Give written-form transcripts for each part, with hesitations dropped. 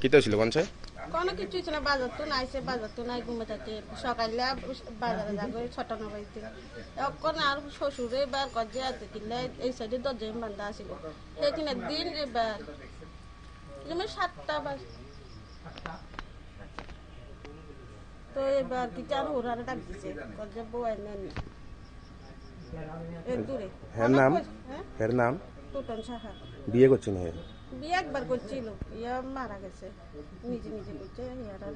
কিতা ছিল কোনছে কোনো কিছু ছিল বাজার তো নাই ঘুমে থাকে সকালে বাজারে যাবে 6টা বাজতে এখন আর শ্বশুরে এবার কজে আছে কিলে এই সাইডে দরজা বান্ধা আসিল এখানে দিন এবার যেমন 7টা বাজে তো এবার কি চার ওরারে ডাক দিছে কজে বই নেন এর দূরে এর নাম টুটন সাহা বিয়ে করছেন হে বিয়ে একবার করছিল ইয়া মারা গেছে নিজে করছে ইয়ারা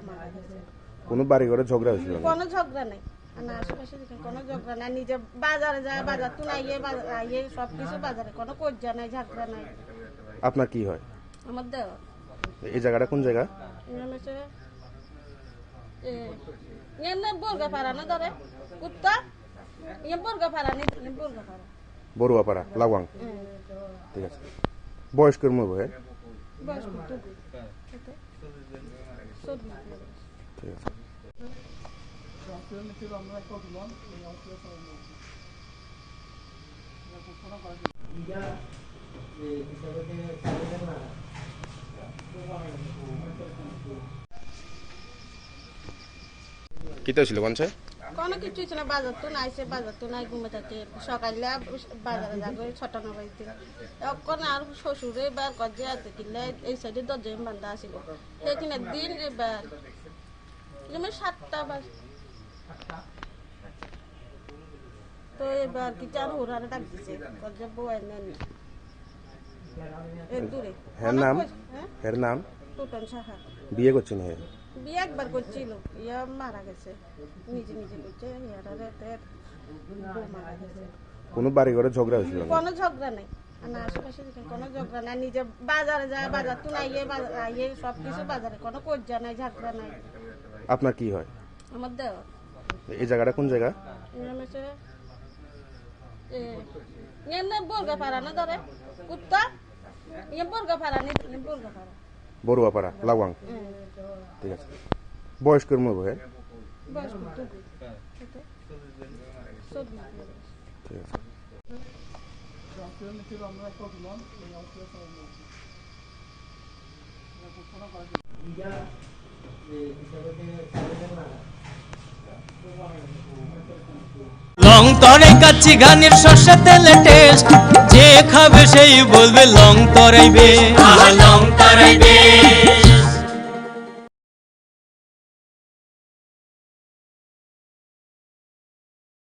মারা গেছে কোনো বাড়ি ঘরে ঝগড়া হয়েছিল কোনো ঝগড়া নাই না আশেপাশে কোনো ঝগড়া নাই নিজে বাজারে যায় বাজার তো নাই আইয়ে সব কিছু বাজারে কোনো কজ্জা নাই ঝগড়া নাই। আপনার কি হয়? আমার দেওয়া এই জায়গাটা কোন জায়গা? বর্গাপাড়া না ধরে কুত্তা বর্গাপাড়া নেই বর্গাপাড়া বড়ুয়াপাড়া লাগাং। ঠিক আছে বয়স্কের মতো হ্যাঁ বয়স ঠিক আছে কিতা ছিল কোনছে কোনো কিছু ছিল বাজার তো নাই ঘুমে থাকে সকালে বাজারে যাবে 6টা বাজতে এখন আর শ্বশুরে এবার কজে আছে কিলে এই সাইডে দরজা বান্ধা আসিল এখানে দিন এবার যেমন 7টা বাজে তো এবার কি চার ওরারে ডাক দিছে কজে বই নেন এর দূরে এর নাম টুটন সাহা বিয়ে করছেন হে বিয়ে একবার করছিল ইয়া মারা গেছে নিজে করছে ইয়ারা মারা গেছে কোনো বাড়ি ঘরে ঝগড়া হয়েছিল কোনো ঝগড়া নাই না আশেপাশে কোনো ঝগড়া নাই নিজে বাজারে যায় বাজার তো নাই আইয়ে সব কিছু বাজারে কোনো কজ্জা নাই ঝগড়া নাই। আপনার কি হয়? আমার দেওয়া এই জায়গাটা কোন জায়গা? বর্গাপাড়া না ধরে কুত্তা বর্গাপাড়া নেই বর্গাপাড়া বড়ুয়াপাড়া লাগাং। ঠিক আছে বয়স্কের মতো হ্যাঁ বয়স ঠিক আছে লং তরাই কাচ্চি গানের সর্ষে তেলে টেস্ট যে খাবে সেই বলবে লং তরাইবে লং তরাইবে।